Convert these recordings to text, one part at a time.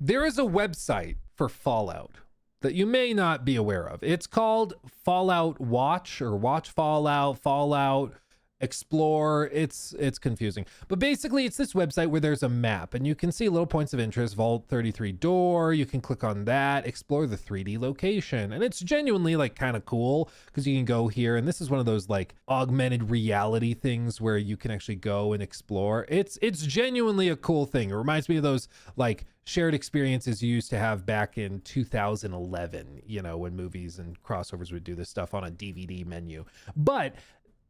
There is a website for Fallout that you may not be aware of. It's called Fallout Watch or Watch Fallout, Fallout Explore. It's confusing, but basically it's this website where there's a map and you can see little points of interest. Vault 33 door, you can click on that, explore the 3D location, and it's genuinely like kind of cool because you can go here, and this is one of those like augmented reality things where you can actually go and explore. It's genuinely a cool thing. It reminds me of those like shared experiences you used to have back in 2011, you know, when movies and crossovers would do this stuff on a DVD menu. But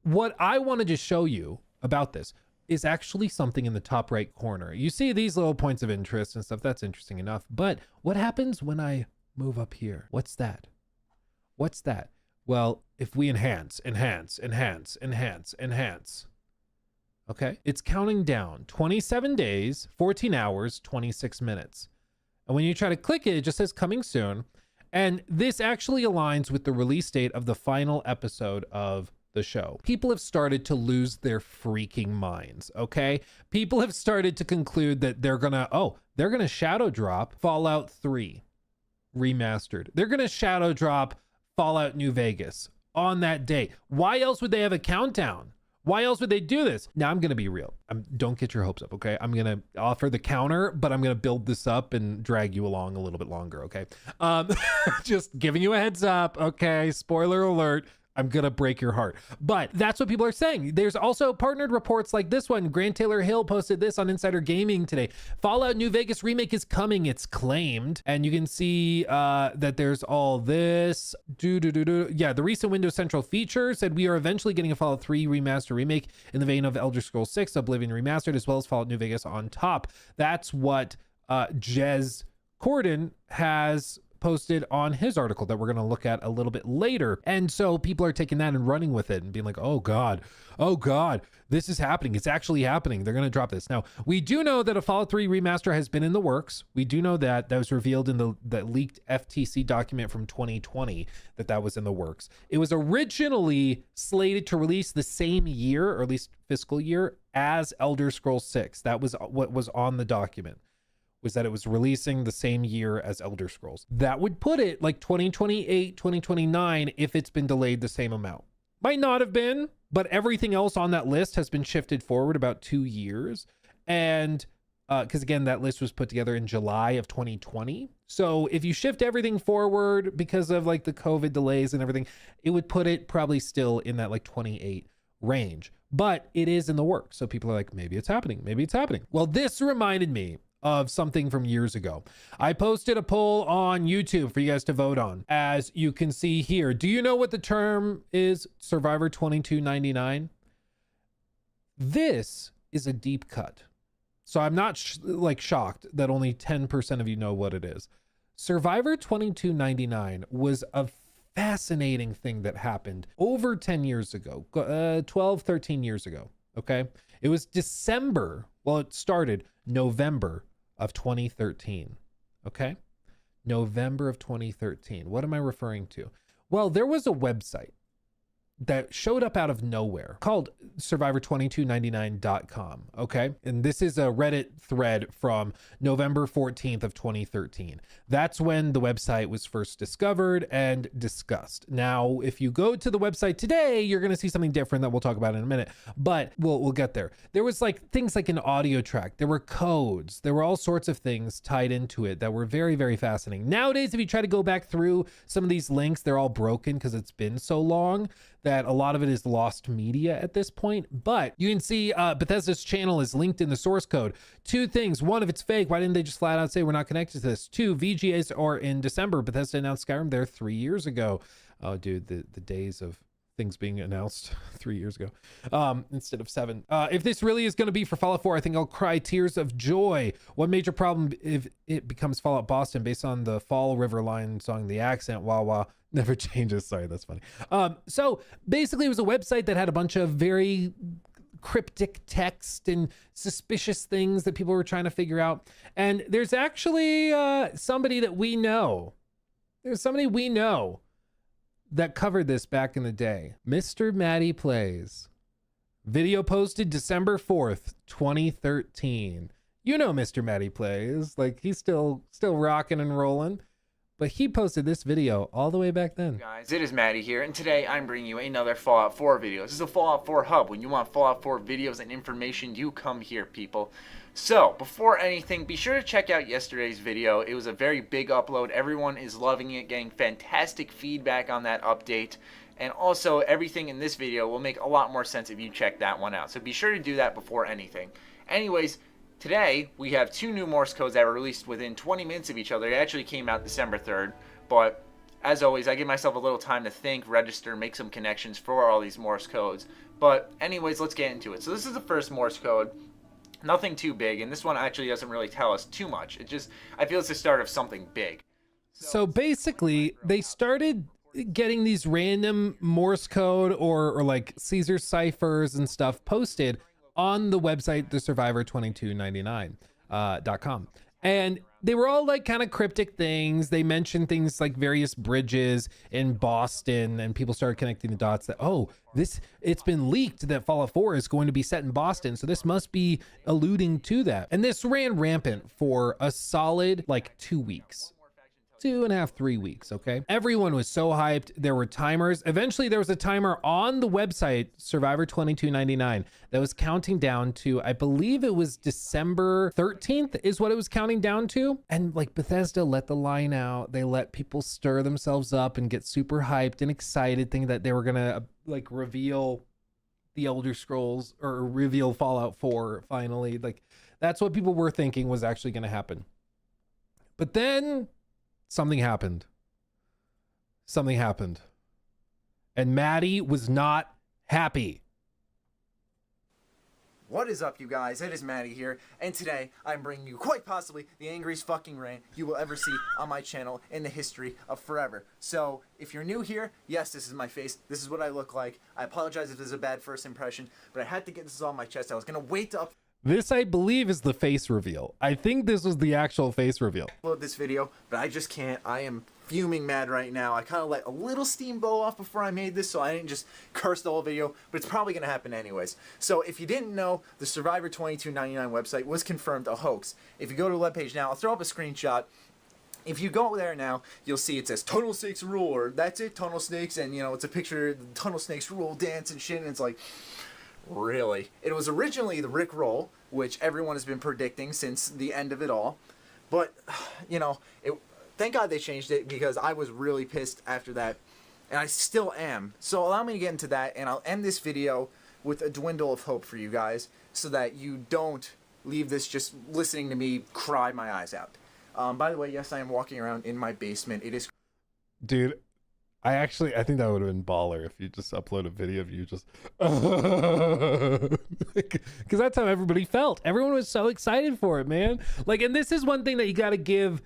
what I wanted to show you about this is actually something in the top right corner. You see these little points of interest and stuff. That's interesting enough. But what happens when I move up here? What's that? What's that? Well, if we enhance, okay, it's counting down 27 days, 14 hours, 26 minutes. And when you try to click it, it just says coming soon. And this actually aligns with the release date of the final episode of the show. People have started to lose their freaking minds, okay? People have started to conclude that they're gonna shadow drop Fallout 3 remastered. They're gonna shadow drop Fallout New Vegas on that day. Why else would they have a countdown? Why else would they do this? Now, I'm gonna be real. Don't get your hopes up, okay? I'm gonna offer the counter, but I'm gonna build this up and drag you along a little bit longer, okay? Just giving you a heads up, okay? Spoiler alert. I'm gonna break your heart. But that's what people are saying. There's also partnered reports like this one. Grant Taylor Hill posted this on Insider Gaming today. Fallout New Vegas Remake is coming, it's claimed. And you can see that there's all this. Yeah, the recent Windows Central feature said we are eventually getting a Fallout 3 remaster remake in the vein of Elder Scrolls 6 Oblivion Remastered, as well as Fallout New Vegas on top. That's what Jez Corden has posted on his article that we're going to look at a little bit later. And so people are taking that and running with it and being like, oh God, this is happening. It's actually happening. They're going to drop this. Now, we do know that a Fallout 3 remaster has been in the works. We do know that was revealed in the leaked FTC document from 2020 that was in the works. It was originally slated to release the same year, or at least fiscal year, as Elder Scrolls 6. That was what was on the document, was that it was releasing the same year as Elder Scrolls. That would put it like 2028, 2029 if it's been delayed the same amount. Might not have been, but everything else on that list has been shifted forward about 2 years. And because again, that list was put together in July of 2020. So if you shift everything forward because of like the COVID delays and everything, it would put it probably still in that like 28 range. But it is in the works. So people are like, maybe it's happening. Maybe it's happening. Well, this reminded me of something from years ago. I posted a poll on YouTube for you guys to vote on. As you can see here, do you know what the term is? Survivor 2299. This is a deep cut. So I'm not shocked that only 10% of you know what it is. Survivor 2299 was a fascinating thing that happened over 10 years ago, 12, 13 years ago. Okay. It was December. Well, it started November of 2013. Okay. November of 2013. What am I referring to? Well, there was a website that showed up out of nowhere called survivor2299.com. Okay. And this is a Reddit thread from November 14th of 2013. That's when the website was first discovered and discussed. Now, if you go to the website today, you're going to see something different that we'll talk about in a minute, but we'll get there. There was like things like an audio track. There were codes. There were all sorts of things tied into it that were very, very fascinating. Nowadays, if you try to go back through some of these links, they're all broken because it's been so long that a lot of it is lost media at this point. But you can see Bethesda's channel is linked in the source code. Two things. One, if it's fake, why didn't they just flat out say we're not connected to this? Two, VGAs are in December. Bethesda announced Skyrim there 3 years ago. Oh, dude, the days of things being announced 3 years ago instead of 7. If this really is going to be for Fallout 4, I think I'll cry tears of joy. One major problem if it becomes Fallout Boston based on the Fall River line song, the accent, wah wah, never changes. Sorry, that's funny. So basically it was a website that had a bunch of very cryptic text and suspicious things that people were trying to figure out. And there's actually somebody that we know. There's somebody we know that covered this back in the day. Mr. Matty Plays. Video posted December 4th, 2013. You know Mr. Matty Plays, like he's still rocking and rolling. But he posted this video all the way back then. Guys, it is Matty here, and today I'm bringing you another Fallout 4 video. This is a Fallout 4 hub. When you want Fallout 4 videos and information, you come here, people. So, before anything, be sure to check out yesterday's video. It was a very big upload. Everyone is loving it, getting fantastic feedback on that update. And also, everything in this video will make a lot more sense if you check that one out. So be sure to do that before anything. Anyways, today, we have two new Morse codes that were released within 20 minutes of each other. It actually came out December 3rd, but as always, I give myself a little time to think, register, make some connections for all these Morse codes. But anyways, let's get into it. So this is the first Morse code. Nothing too big, and this one actually doesn't really tell us too much. I feel it's the start of something big. So basically, they started getting these random Morse code or like Caesar ciphers and stuff posted on the website thesurvivor2299.com. And they were all like kind of cryptic things. They mentioned things like various bridges in Boston, and people started connecting the dots that, oh, it's been leaked that Fallout 4 is going to be set in Boston. So this must be alluding to that. And this ran rampant for a solid like 2 weeks. 2.5, 3 weeks. Okay. Everyone was so hyped. There were timers. Eventually there was a timer on the website Survivor 2299 that was counting down to, I believe it was December 13th is what it was counting down to. And like Bethesda let the line out. They let people stir themselves up and get super hyped and excited, thinking that they were going to like reveal the Elder Scrolls or reveal Fallout 4 finally. Like that's what people were thinking was actually going to happen. But then something happened. And Matty was not happy. What is up, you guys? It is Matty here, and today I'm bringing you quite possibly the angriest fucking rant you will ever see on my channel in the history of forever. So, if you're new here, yes, this is my face. This is what I look like. I apologize if this is a bad first impression, but I had to get this off my chest. I was gonna wait to This, I believe, is the face reveal. I think this was the actual face reveal. upload this video, but I just can't. I am fuming mad right now. I kind of let a little steam blow off before I made this, so I didn't just curse the whole video, but it's probably going to happen anyways. So if you didn't know, the Survivor 2299 website was confirmed a hoax. If you go to the webpage now, I'll throw up a screenshot. If you go there now, you'll see it says Tunnel Snakes Rule, or that's it, Tunnel Snakes, and you know, it's a picture of the Tunnel Snakes Rule dance and shit, and it's like, really? It was originally the Rick Roll, which everyone has been predicting since the end of it all. But, you know, thank God they changed it, because I was really pissed after that, and I still am. So allow me to get into that, and I'll end this video with a dwindle of hope for you guys, so that you don't leave this just listening to me cry my eyes out. By the way, yes, I am walking around in my basement. It is... Dude, I think that would have been baller if you just upload a video of you just, because that's how everybody felt. Everyone was so excited for it, man. Like, and this is one thing that you got to give,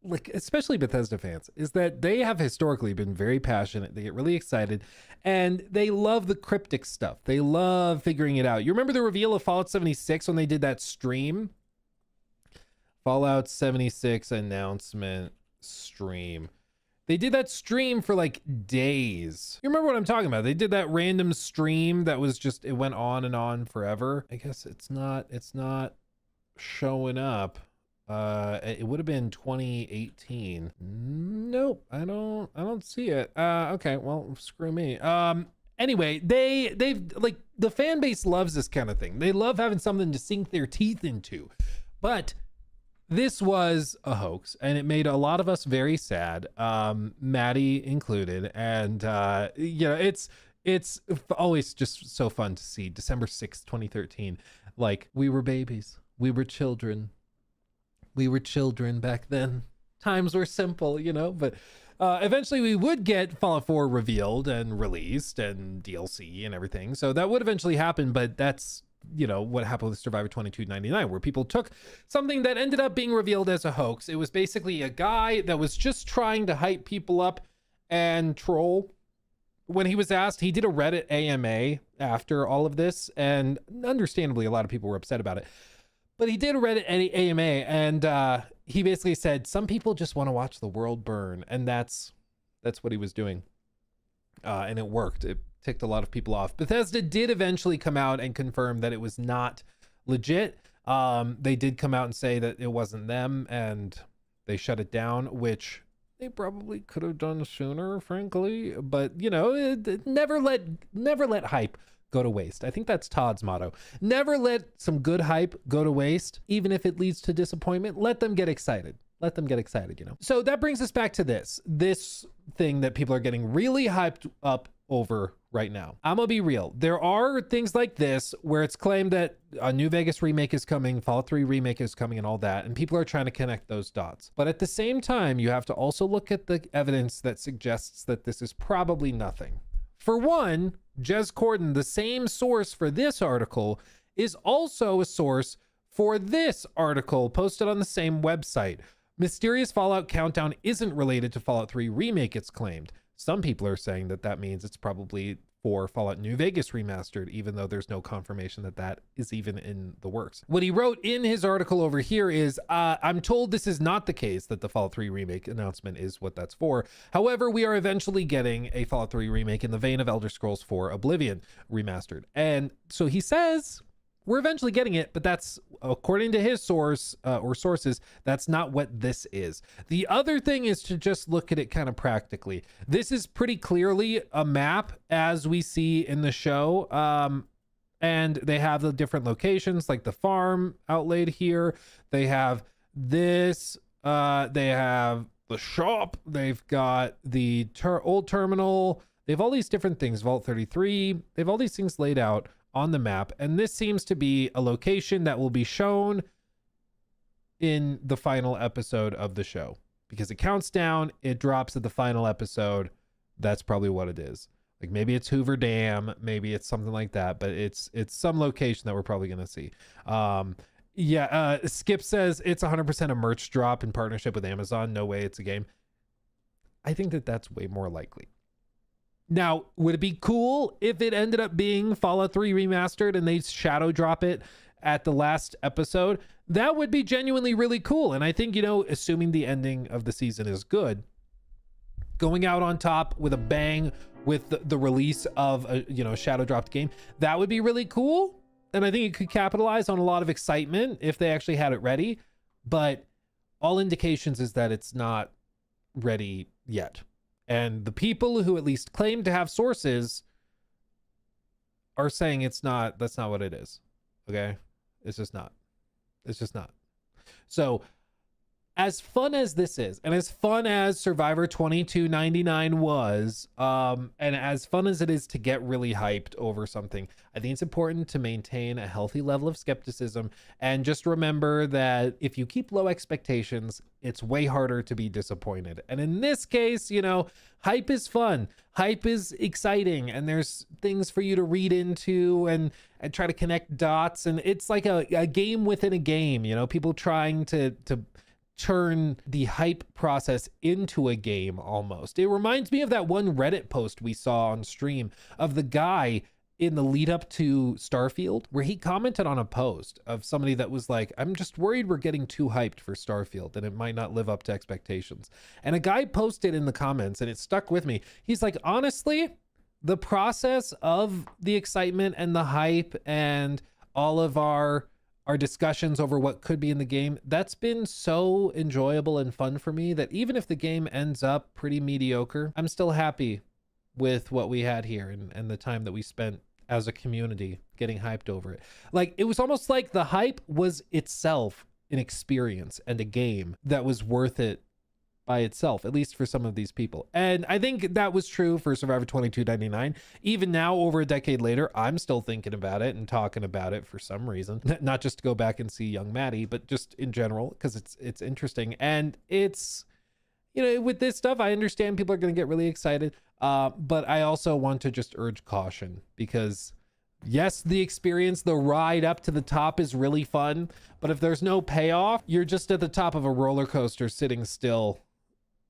like, especially Bethesda fans, is that they have historically been very passionate. They get really excited, and they love the cryptic stuff. They love figuring it out. You remember the reveal of Fallout 76 when they did that stream? Fallout 76 announcement stream. They did that stream for like days. You remember what I'm talking about? They did that random stream that was just, it went on and on forever. I guess it's not showing up. It would have been 2018. Nope, I don't see it. Okay, well, screw me. Anyway, they've like, the fan base loves this kind of thing. They love having something to sink their teeth into. But this was a hoax, and it made a lot of us very sad, Maddie included. And you know, it's always just so fun to see December 6th, 2013. Like, we were babies, we were children back then. Times were simple, you know. But eventually we would get Fallout 4 revealed and released, and DLC and everything. So that would eventually happen, but that's, you know, what happened with Survivor 2299, where people took something that ended up being revealed as a hoax. It was basically a guy that was just trying to hype people up and troll. When he was asked, he did a Reddit AMA after all of this, and understandably a lot of people were upset about it, but he did a Reddit AMA, and he basically said some people just want to watch the world burn, and that's what he was doing. And it worked. It ticked a lot of people off. Bethesda did eventually come out and confirm that it was not legit. They did come out and say that it wasn't them and they shut it down, which they probably could have done sooner, frankly. But you know, never let hype go to waste. I think that's Todd's motto. Never let some good hype go to waste, even if it leads to disappointment. Let them get excited. Let them get excited, you know. So that brings us back to this thing that people are getting really hyped up over right now. I'm gonna be real. There are things like this where it's claimed that a New Vegas remake is coming, Fallout 3 remake is coming, and all that, and people are trying to connect those dots. But at the same time, you have to also look at the evidence that suggests that this is probably nothing. For one, Jez Corden, the same source for this article, is also a source for this article posted on the same website. Mysterious Fallout countdown isn't related to Fallout 3 remake, it's claimed. Some people are saying that that means it's probably for Fallout New Vegas remastered, even though there's no confirmation that that is even in the works. What he wrote in his article over here is, I'm told this is not the case, that the Fallout 3 remake announcement is what that's for. However, we are eventually getting a Fallout 3 remake in the vein of Elder Scrolls 4 Oblivion remastered. And so he says, we're eventually getting it, but that's, according to his source or sources, that's not what this is. The other thing is to just look at it kind of practically. This is pretty clearly a map as we see in the show. And they have the different locations, like the farm outlaid here. They have this, they have the shop. They've got the old terminal. They have all these different things, Vault 33. They have all these things laid out on the map, and this seems to be a location that will be shown in the final episode of the show because it counts down, it drops at the final episode. That's probably what it is. Like maybe it's Hoover Dam, maybe it's something like that, but it's some location that we're probably going to see. Skip says it's 100% a merch drop in partnership with Amazon. No way it's a game. I think that that's way more likely. Now, would it be cool if it ended up being Fallout 3 remastered and they shadow drop it at the last episode? That would be genuinely really cool. And I think, you know, assuming the ending of the season is good, going out on top with a bang with the release of a, you know, shadow dropped game, that would be really cool. And I think it could capitalize on a lot of excitement if they actually had it ready. But all indications is that it's not ready yet. And the people who at least claim to have sources are saying that's not what it is. Okay? It's just not. So as fun as this is, and as fun as Survivor 2299 was, and as fun as it is to get really hyped over something, I think it's important to maintain a healthy level of skepticism and just remember that if you keep low expectations, it's way harder to be disappointed. And in this case, you know, hype is fun. Hype is exciting, and there's things for you to read into and try to connect dots. And it's like a game within a game, you know, people trying to turn the hype process into a game almost. It reminds me of that one Reddit post we saw on stream of the guy in the lead up to Starfield, where he commented on a post of somebody that was like, I'm just worried we're getting too hyped for Starfield and it might not live up to expectations. And a guy posted in the comments, and it stuck with me. He's like, honestly, the process of the excitement and the hype and all of our discussions over what could be in the game, that's been so enjoyable and fun for me that even if the game ends up pretty mediocre, I'm still happy with what we had here and the time that we spent as a community getting hyped over it. Like, it was almost like the hype was itself an experience and a game that was worth it by itself, at least for some of these people. And I think that was true for Survivor 2299. Even now, over a decade later, I'm still thinking about it and talking about it for some reason. Not just to go back and see young Maddie, but just in general, because it's interesting. And it's, you know, with this stuff, I understand people are going to get really excited. But I also want to just urge caution, because yes, the experience, the ride up to the top is really fun. But if there's no payoff, you're just at the top of a roller coaster sitting still.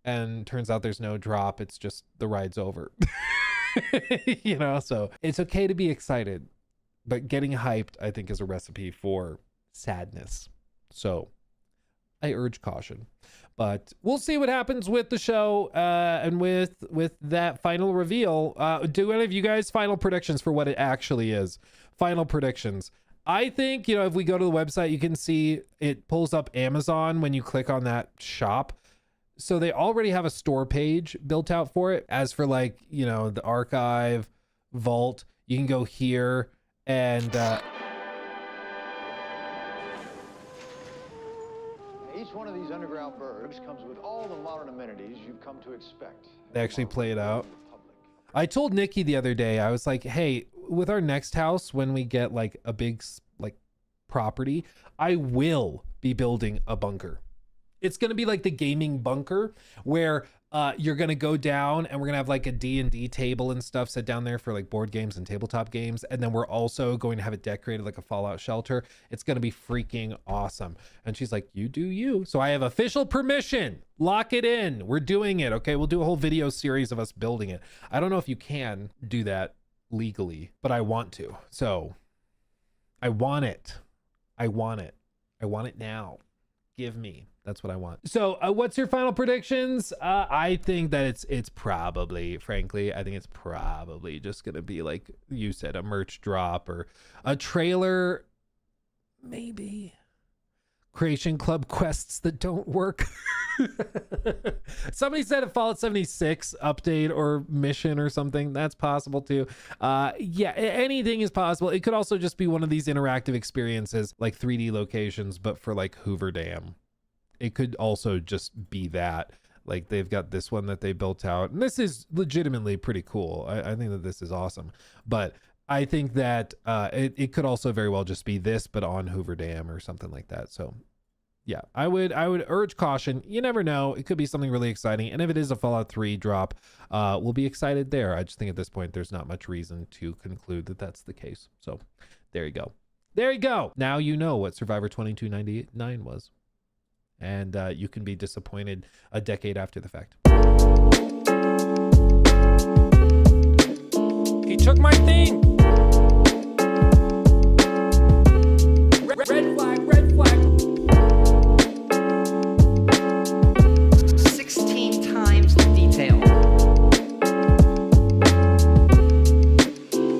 And turns out there's no drop. It's just the ride's over. You know, so it's okay to be excited, but getting hyped, I think, is a recipe for sadness. So I urge caution, but we'll see what happens with the show and with that final reveal. Do any of you guys final predictions for what it actually is? Final predictions. I think, you know, if we go to the website, you can see it pulls up Amazon when you click on that shop. So they already have a store page built out for it. As for like, you know, the archive, vault, you can go here and each one of these underground burgs comes with all the modern amenities you've come to expect. they actually play it out. I told Nikki the other day, I was like, hey, with our next house, when we get like a big like property, I will be building a bunker. It's going to be like the gaming bunker where you're going to go down and we're going to have like a D&D table and stuff set down there for like board games and tabletop games. And then we're also going to have it decorated like a Fallout shelter. It's going to be freaking awesome. And she's like, you do you. So I have official permission. Lock it in. We're doing it. Okay. We'll do a whole video series of us building it. I don't know if you can do that legally, but I want to. So I want it. I want it. I want it now. Give me. That's what I want. So what's your final predictions? I think that it's probably, frankly, I think it's probably just going to be like you said, a merch drop or a trailer, maybe. Creation Club quests that don't work. Somebody said a Fallout 76 update or mission or something. That's possible too. Yeah, anything is possible. It could also just be one of these interactive experiences like 3D locations, but for like Hoover Dam. It could also just be that. Like they've got this one that they built out. And this is legitimately pretty cool. I think that this is awesome. But I think that it could also very well just be this, but on Hoover Dam or something like that. So yeah, I would urge caution. You never know. It could be something really exciting. And if it is a Fallout 3 drop, we'll be excited there. I just think at this point, there's not much reason to conclude that that's the case. So there you go. There you go. Now you know what Survivor 2299 was. And you can be disappointed a decade after the fact.